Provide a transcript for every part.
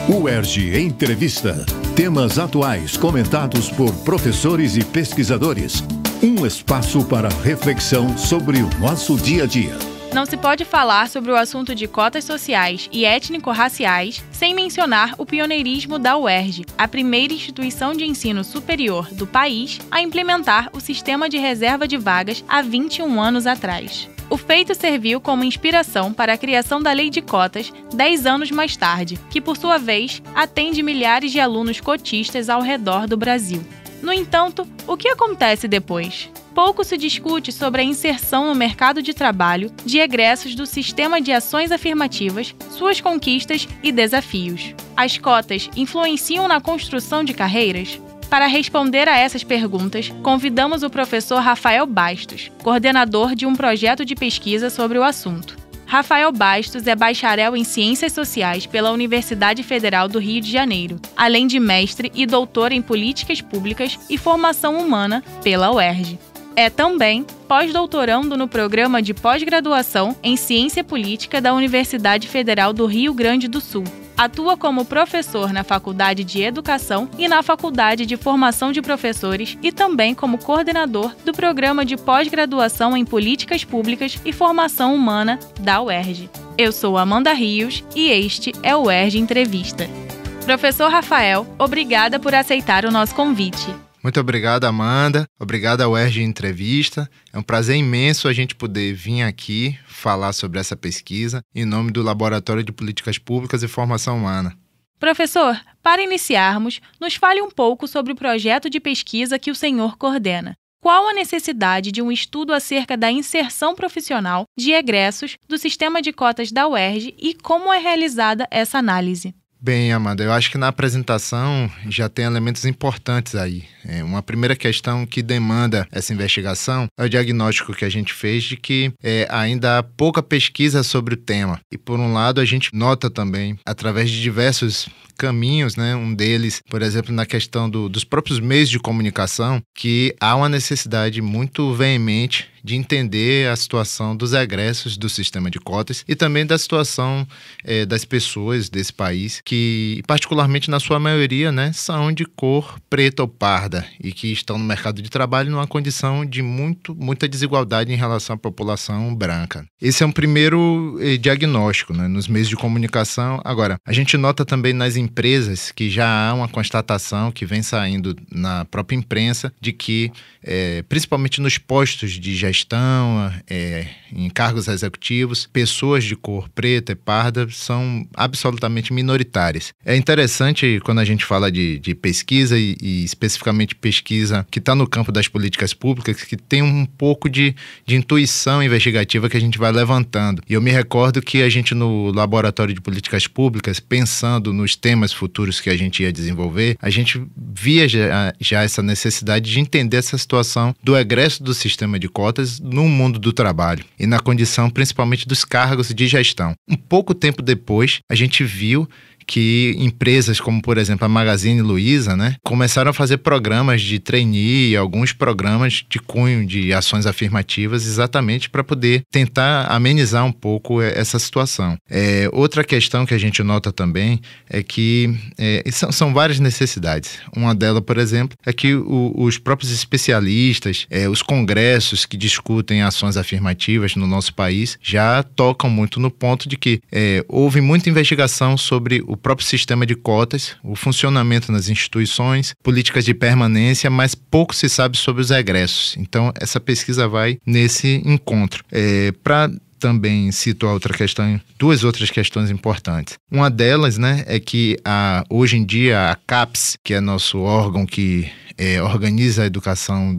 UERJ Entrevista. Temas atuais comentados por professores e pesquisadores. Um espaço para reflexão sobre o nosso dia a dia. Não se pode falar sobre o assunto de cotas sociais e étnico-raciais sem mencionar o pioneirismo da UERJ, a primeira instituição de ensino superior do país a implementar o sistema de reserva de vagas há 21 anos atrás. O feito serviu como inspiração para a criação da Lei de Cotas 10 anos mais tarde, que, por sua vez, atende milhares de alunos cotistas ao redor do Brasil. No entanto, o que acontece depois? Pouco se discute sobre a inserção no mercado de trabalho de egressos do sistema de ações afirmativas, suas conquistas e desafios. As cotas influenciam na construção de carreiras? Para responder a essas perguntas, convidamos o professor Rafael Bastos, coordenador de um projeto de pesquisa sobre o assunto. Rafael Bastos é bacharel em Ciências Sociais pela Universidade Federal do Rio de Janeiro, além de mestre e doutor em Políticas Públicas e Formação Humana pela UERJ. É também pós-doutorando no programa de pós-graduação em Ciência Política da Universidade Federal do Rio Grande do Sul. Atua como professor na Faculdade de Educação e na Faculdade de Formação de Professores e também como coordenador do programa de pós-graduação em Políticas Públicas e Formação Humana da UERJ. Eu sou Amanda Rios e este é o UERJ Entrevista. Professor Rafael, obrigada por aceitar o nosso convite. Muito obrigado, Amanda. Obrigado ao UERJ Entrevista. É um prazer imenso a gente poder vir aqui falar sobre essa pesquisa em nome do Laboratório de Políticas Públicas e Formação Humana. Professor, para iniciarmos, nos fale um pouco sobre o projeto de pesquisa que o senhor coordena. Qual a necessidade de um estudo acerca da inserção profissional de egressos do sistema de cotas da UERJ e como é realizada essa análise? Bem, Amanda, eu acho que na apresentação já tem elementos importantes aí. Uma primeira questão que demanda essa investigação é o diagnóstico que a gente fez de que ainda há pouca pesquisa sobre o tema. E, por um lado, a gente nota também, através de diversos caminhos, né? Um deles, por exemplo, na questão dos próprios meios de comunicação, que há uma necessidade muito veemente de entender a situação dos egressos do sistema de cotas e também da situação das pessoas desse país que, particularmente na sua maioria, né, são de cor preta ou parda e que estão no mercado de trabalho numa condição de muita desigualdade em relação à população branca. Esse é um primeiro diagnóstico, né, nos meios de comunicação. Agora, a gente nota também nas empresas que já há uma constatação que vem saindo na própria imprensa de que, principalmente nos postos de gestão, em cargos executivos, pessoas de cor preta e parda são absolutamente minoritárias. É interessante quando a gente fala de pesquisa e especificamente pesquisa que está no campo das políticas públicas, que tem um pouco de intuição investigativa que a gente vai levantando. E eu me recordo que a gente no Laboratório de Políticas Públicas, pensando nos temas futuros que a gente ia desenvolver, a gente via já essa necessidade de entender essa situação do egresso do sistema de cotas no mundo do trabalho e na condição principalmente dos cargos de gestão. Um pouco tempo depois, a gente viu que empresas como, por exemplo, a Magazine Luiza, né, começaram a fazer programas de trainee e alguns programas de cunho de ações afirmativas exatamente para poder tentar amenizar um pouco essa situação. Outra questão que a gente nota também é que são várias necessidades. Uma delas, por exemplo, é que os próprios especialistas, os congressos que discutem ações afirmativas no nosso país já tocam muito no ponto de que houve muita investigação sobre o próprio sistema de cotas, o funcionamento nas instituições, políticas de permanência, mas pouco se sabe sobre os egressos. Então, essa pesquisa vai nesse encontro. Para também cito duas outras questões importantes. Uma delas, né, é que hoje em dia a CAPES, que é nosso órgão que organiza a educação,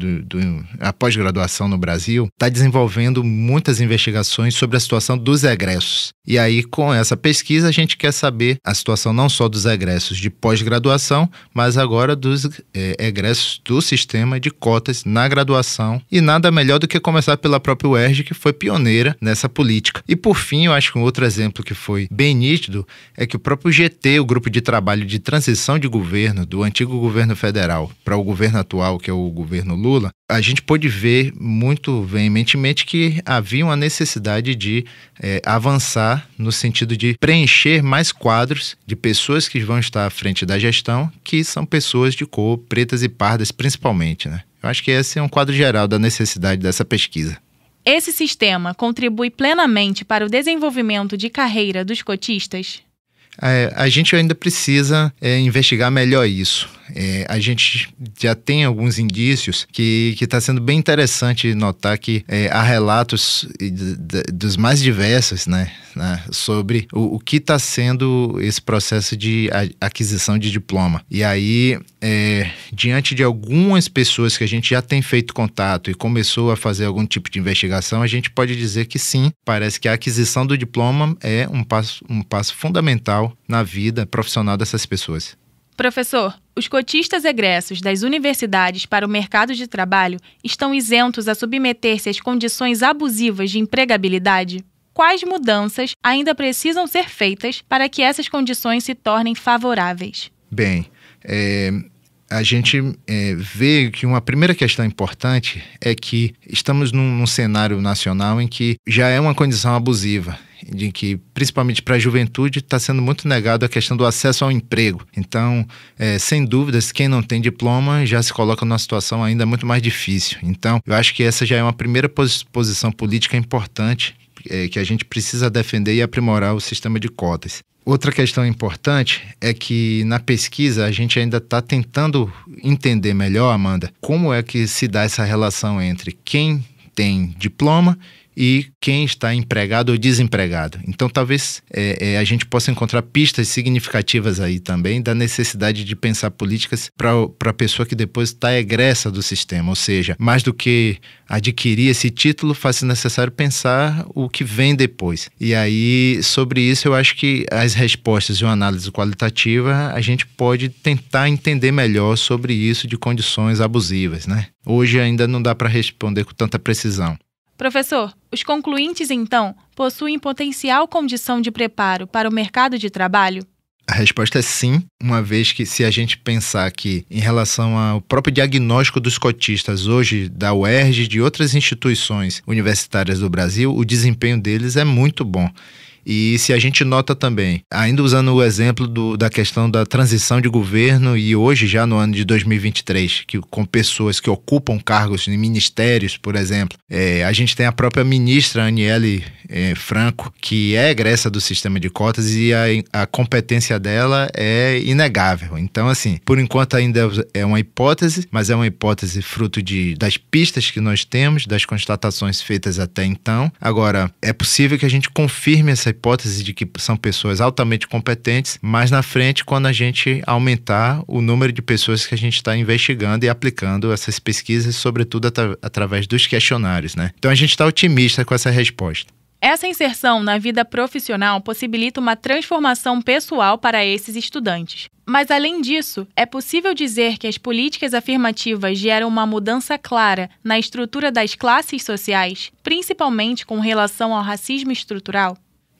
a pós-graduação no Brasil, está desenvolvendo muitas investigações sobre a situação dos egressos. E aí, com essa pesquisa, a gente quer saber a situação não só dos egressos de pós-graduação, mas agora dos egressos do sistema de cotas na graduação. E nada melhor do que começar pela própria UERJ, que foi pioneira nessa essa política. E por fim, eu acho que um outro exemplo que foi bem nítido é que o próprio GT, o Grupo de Trabalho de Transição de Governo, do antigo governo federal para o governo atual, que é o governo Lula, a gente pôde ver muito veementemente que havia uma necessidade de avançar no sentido de preencher mais quadros de pessoas que vão estar à frente da gestão, que são pessoas de cor, pretas e pardas principalmente, né? Eu acho que esse é um quadro geral da necessidade dessa pesquisa. Esse sistema contribui plenamente para o desenvolvimento de carreira dos cotistas? A gente ainda precisa investigar melhor isso. A gente já tem alguns indícios que está sendo bem interessante notar que há relatos dos mais diversos, né, sobre o que está sendo esse processo de aquisição de diploma. E aí, diante de algumas pessoas que a gente já tem feito contato e começou a fazer algum tipo de investigação, a gente pode dizer que sim, parece que a aquisição do diploma é um passo fundamental na vida profissional dessas pessoas. Professor, os cotistas egressos das universidades para o mercado de trabalho estão isentos a submeter-se às condições abusivas de empregabilidade? Quais mudanças ainda precisam ser feitas para que essas condições se tornem favoráveis? Bem, a gente vê que uma primeira questão importante é que estamos num cenário nacional em que já é uma condição abusiva, de que, principalmente para a juventude, está sendo muito negado a questão do acesso ao emprego. Então, sem dúvidas, quem não tem diploma já se coloca numa situação ainda muito mais difícil. Então, eu acho que essa já é uma primeira posição política importante que a gente precisa defender e aprimorar o sistema de cotas. Outra questão importante é que na pesquisa a gente ainda está tentando entender melhor, Amanda, como é que se dá essa relação entre quem tem diploma e quem está empregado ou desempregado. Então, talvez a gente possa encontrar pistas significativas aí também da necessidade de pensar políticas para a pessoa que depois está egressa do sistema. Ou seja, mais do que adquirir esse título, faz-se necessário pensar o que vem depois. E aí, sobre isso, eu acho que as respostas de uma análise qualitativa, a gente pode tentar entender melhor sobre isso de condições abusivas, né? Hoje ainda não dá para responder com tanta precisão. Professor, os concluintes, então, possuem potencial condição de preparo para o mercado de trabalho? A resposta é sim, uma vez que se a gente pensar que em relação ao próprio diagnóstico dos cotistas hoje da UERJ e de outras instituições universitárias do Brasil, o desempenho deles é muito bom. E se a gente nota também, ainda usando o exemplo da questão da transição de governo e hoje já no ano de 2023, que com pessoas que ocupam cargos em ministérios, por exemplo, a gente tem a própria ministra Aniele Franco, que é egressa do sistema de cotas e a competência dela é inegável. Então, assim, por enquanto ainda é uma hipótese, mas é uma hipótese fruto das pistas que nós temos, das constatações feitas até então. Agora, é possível que a gente confirme essa hipótese de que são pessoas altamente competentes mais na frente, quando a gente aumentar o número de pessoas que a gente está investigando e aplicando essas pesquisas, sobretudo através dos questionários, né? Então a gente está otimista com essa resposta. Essa inserção na vida profissional possibilita uma transformação pessoal para esses estudantes. Mas, além disso, é possível dizer que as políticas afirmativas geram uma mudança clara na estrutura das classes sociais, principalmente com relação ao racismo estrutural?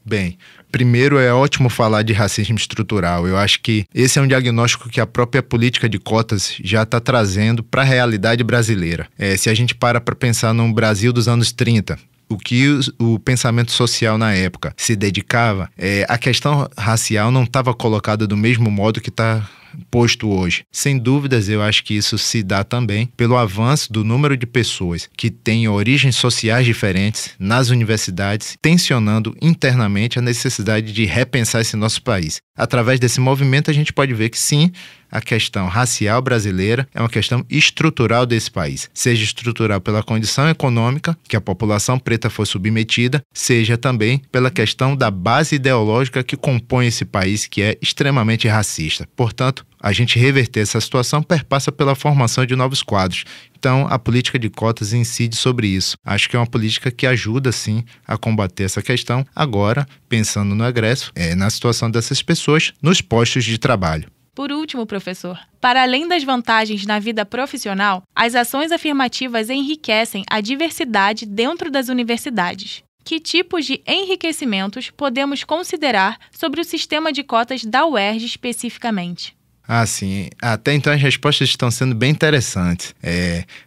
Bem, primeiro é ótimo falar de racismo estrutural. Eu acho que esse é um diagnóstico que a própria política de cotas já está trazendo para a realidade brasileira. Se a gente para pensar no Brasil dos anos 30, o que o pensamento social na época se dedicava, a questão racial não estava colocada do mesmo modo que está posto hoje. Sem dúvidas, eu acho que isso se dá também pelo avanço do número de pessoas que têm origens sociais diferentes nas universidades, tensionando internamente a necessidade de repensar esse nosso país. Através desse movimento, a gente pode ver que sim, a questão racial brasileira é uma questão estrutural desse país. Seja estrutural pela condição econômica, que a população preta foi submetida, seja também pela questão da base ideológica que compõe esse país, que é extremamente racista. Portanto, a gente reverter essa situação perpassa pela formação de novos quadros. Então, a política de cotas incide sobre isso. Acho que é uma política que ajuda, sim, a combater essa questão. Agora, pensando no egresso, na situação dessas pessoas nos postos de trabalho. Por último, professor, para além das vantagens na vida profissional, as ações afirmativas enriquecem a diversidade dentro das universidades. que tipos de enriquecimentos podemos considerar sobre o sistema de cotas da UERJ especificamente? Ah, sim. Até então as respostas estão sendo bem interessantes.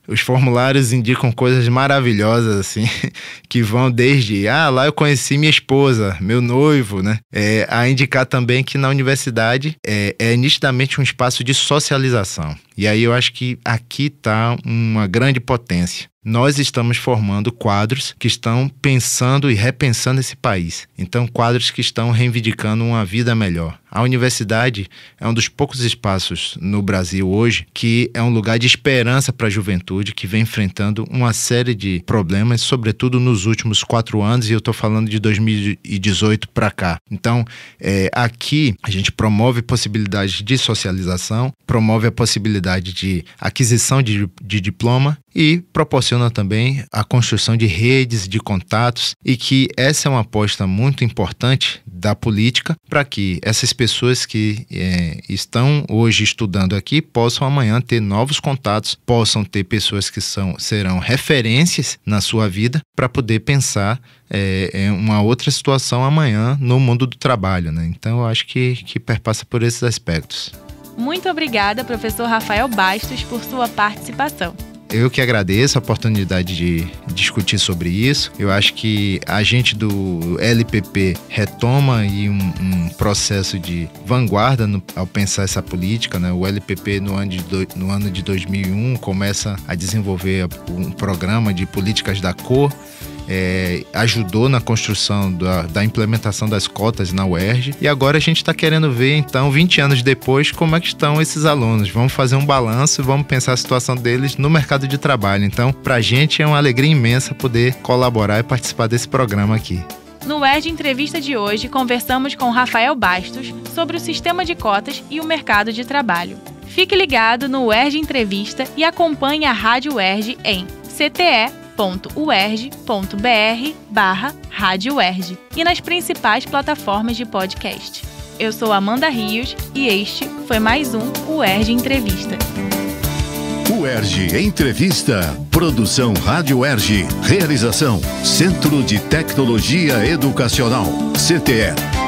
Os formulários indicam coisas maravilhosas, assim, que vão desde, lá eu conheci minha esposa, meu noivo, né? A indicar também que na universidade é nitidamente um espaço de socialização. E aí eu acho que aqui está uma grande potência. Nós estamos formando quadros que estão pensando e repensando esse país. Então, quadros que estão reivindicando uma vida melhor. A universidade é um dos poucos espaços no Brasil hoje que é um lugar de esperança para a juventude que vem enfrentando uma série de problemas, sobretudo nos últimos 4 anos, e eu estou falando de 2018 para cá. Então, aqui a gente promove possibilidades de socialização, promove a possibilidade de aquisição de diploma e proporciona também a construção de redes de contatos, e que essa é uma aposta muito importante da política para que essas pessoas que estão hoje estudando aqui possam amanhã ter novos contatos, possam ter pessoas que serão referências na sua vida para poder pensar uma outra situação amanhã no mundo do trabalho, né? Então eu acho que perpassa por esses aspectos. Muito obrigada, professor Rafael Bastos, por sua participação. Eu que agradeço a oportunidade de discutir sobre isso. Eu acho que a gente do LPP retoma aí um processo de vanguarda ao pensar essa política, né? O LPP, no ano de 2001, começa a desenvolver um programa de políticas da cor. Ajudou na construção da implementação das cotas na UERJ, e agora a gente está querendo ver, então, 20 anos depois, como é que estão esses alunos. Vamos fazer um balanço e vamos pensar a situação deles no mercado de trabalho. Então, para a gente é uma alegria imensa poder colaborar e participar desse programa aqui. No UERJ Entrevista de hoje, conversamos com Rafael Bastos sobre o sistema de cotas e o mercado de trabalho. Fique ligado no UERJ Entrevista e acompanhe a Rádio UERJ em cte.uerj.br/Rádio UERJ e nas principais plataformas de podcast. Eu sou Amanda Rios e este foi mais um UERJ Entrevista. UERJ Entrevista. Produção Rádio UERJ. Realização Centro de Tecnologia Educacional, CTE.